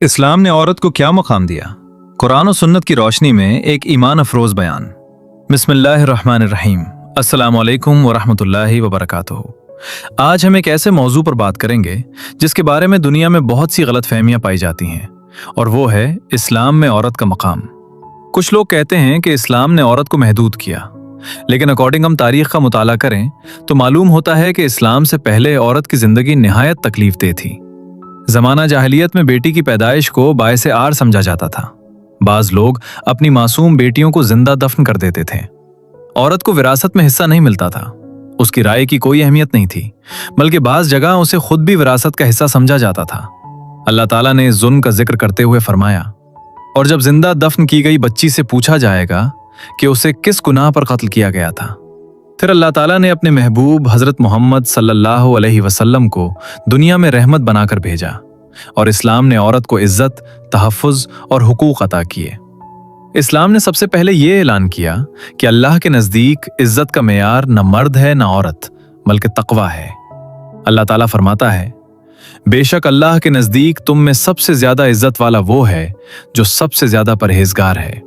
इस्लाम ने औरत को क्या मकाम दिया? कुरान और सुन्नत की रोशनी में एक ईमान अफरोज बयान। बिस्मिल्लाहिर्रहमानिर्रहीम। अस्सलामु अलैकुम वरहमतुल्लाहि वबरकातुहू। आज हम एक ऐसे मौजू पर बात करेंगे जिसके बारे में दुनिया में बहुत सी गलत फहमियां पाई जाती हैं, और वो है इस्लाम में औरत का मकाम। कुछ लोग कहते हैं कि इस्लाम ने औरत को महदूद किया, लेकिन अकॉर्डिंग हम तारीख का मुताला करें तो मालूम होता है कि इस्लाम से पहले औरत की जिंदगी निहायत तकलीफ दे थी। जमाना जाहिलियत में बेटी की पैदाइश को बायसे आर समझा जाता था। बाज लोग अपनी मासूम बेटियों को जिंदा दफन कर देते थे। औरत को विरासत में हिस्सा नहीं मिलता था, उसकी राय की कोई अहमियत नहीं थी, बल्कि बाज जगह उसे खुद भी विरासत का हिस्सा समझा जाता था। अल्लाह ताला ने इस जुल्म का जिक्र करते हुए फरमाया, और जब जिंदा दफन की गई बच्ची से पूछा जाएगा कि उसे किस गुनाह पर कत्ल किया गया था, फिर अल्लाह ताला ने अपने महबूब हजरत मोहम्मद सल्लल्लाहु अलैहि वसल्लम को दुनिया में रहमत बनाकर भेजा, और इस्लाम ने औरत को इज्जत, तहफ़्फ़ुज़ और हुकूक अता किए। इस्लाम ने सबसे पहले ये ऐलान किया कि अल्लाह के नज़दीक इज्जत का मेयार न मर्द है न औरत, बल्कि तक़वा है। अल्लाह ताला फरमाता है, बेशक अल्लाह के नज़दीक तुम में सबसे ज्यादा इज्जत वाला वो है जो सबसे ज्यादा परहेजगार है।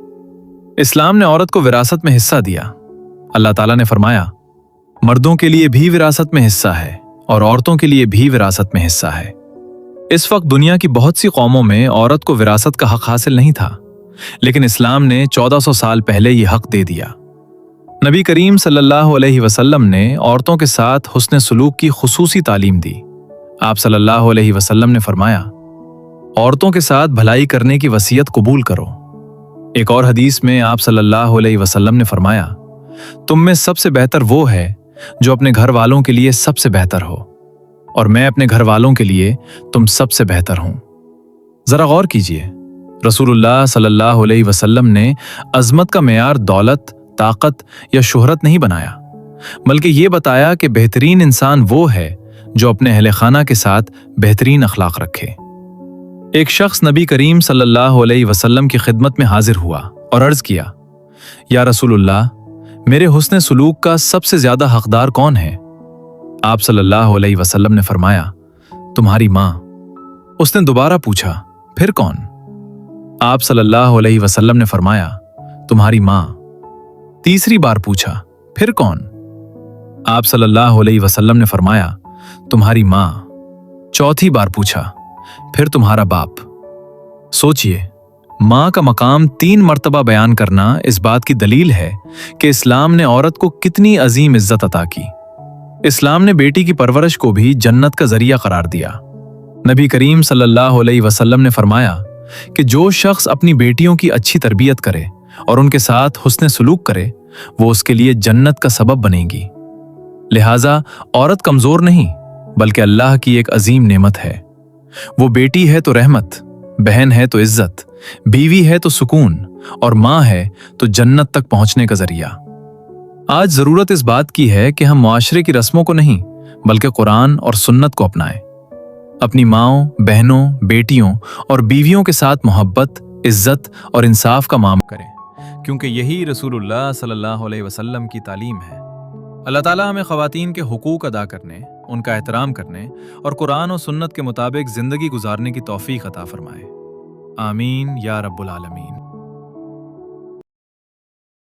इस्लाम ने औरत को विरासत में हिस्सा दिया। अल्लाह ताला ने फरमाया, मर्दों के लिए भी विरासत में हिस्सा है और औरतों के लिए भी विरासत में हिस्सा है। इस वक्त दुनिया की बहुत सी कौमों में औरत को विरासत का हक हासिल नहीं था, लेकिन इस्लाम ने 1400 साल पहले ये हक दे दिया। नबी करीम सल्लल्लाहु अलैहि वसल्लम ने औरतों के साथ हुस्न सलूक की खुसूसी तालीम दी। आप सल्लल्लाहु अलैहि वसल्लम ने फरमाया, औरतों के साथ भलाई करने की वसीयत कबूल करो। एक और हदीस में आप सल्लल्लाहु अलैहि वसल्लम ने फरमाया, तुम में सबसे बेहतर वो है जो अपने घर वालों के लिए सबसे बेहतर हो, और मैं अपने घर वालों के लिए तुम सबसे बेहतर हूं। जरा गौर कीजिए, रसूलुल्लाह सल्लल्लाहु अलैहि वसल्लम ने अजमत का मेयार दौलत, ताकत या शोहरत नहीं बनाया, बल्कि ये बताया कि बेहतरीन इंसान वो है जो अपने अहले खाना के साथ बेहतरीन अखलाक रखे। एक शख्स नबी करीम सल्लल्लाहु अलैहि वसल्लम की खिदमत में हाजिर हुआ और अर्ज किया, या रसूलुल्लाह, मेरे हुस्न सलूक का सबसे ज्यादा हकदार कौन है? आप सल्लल्लाहु अलैहि वसल्लम ने फरमाया, तुम्हारी माँ। उसने दोबारा पूछा, फिर कौन? आप सल्लल्लाहु अलैहि वसल्लम ने फरमाया, तुम्हारी माँ। तीसरी बार पूछा, फिर कौन? आप सल्लल्लाहु अलैहि वसल्लम ने फरमाया, तुम्हारी माँ। चौथी बार पूछा, फिर तुम्हारा बाप। सोचिए, माँ का मकाम 3 मर्तबा बयान करना इस बात की दलील है कि इस्लाम ने औरत को कितनी अजीम इज्जत अता की। इस्लाम ने बेटी की परवरिश को भी जन्नत का जरिया करार दिया। नबी करीम सल्लल्लाहु अलैहि वसल्लम ने फरमाया कि जो शख्स अपनी बेटियों की अच्छी तरबियत करे और उनके साथ हुस्न सलूक करे, वो उसके लिए जन्नत का सबब बनेगी। लिहाजा औरत कमजोर नहीं, बल्कि अल्लाह की एक अजीम नेमत है। वो बेटी है तो रहमत, बहन है तो इज्जत, बीवी है तो सुकून, और माँ है तो जन्नत तक पहुंचने का जरिया। आज जरूरत इस बात की है कि हम मुआशरे की रस्मों को नहीं, बल्कि कुरान और सुन्नत को अपनाएं। अपनी माँओं, बहनों, बेटियों और बीवियों के साथ मोहब्बत, इज्जत और इंसाफ का मामला करें, क्योंकि यही रसूलुल्लाह सल्लल्लाहु अलैहि वसल्लम की तालीम है। अल्लाह ताला हमें ख़वातीन के हुकूक अदा करने, उनका एहतराम करने और कुरान और सुन्नत के मुताबिक जिंदगी गुजारने की तौफीक अता फरमाए। आमीन या रब्बुल आलमीन।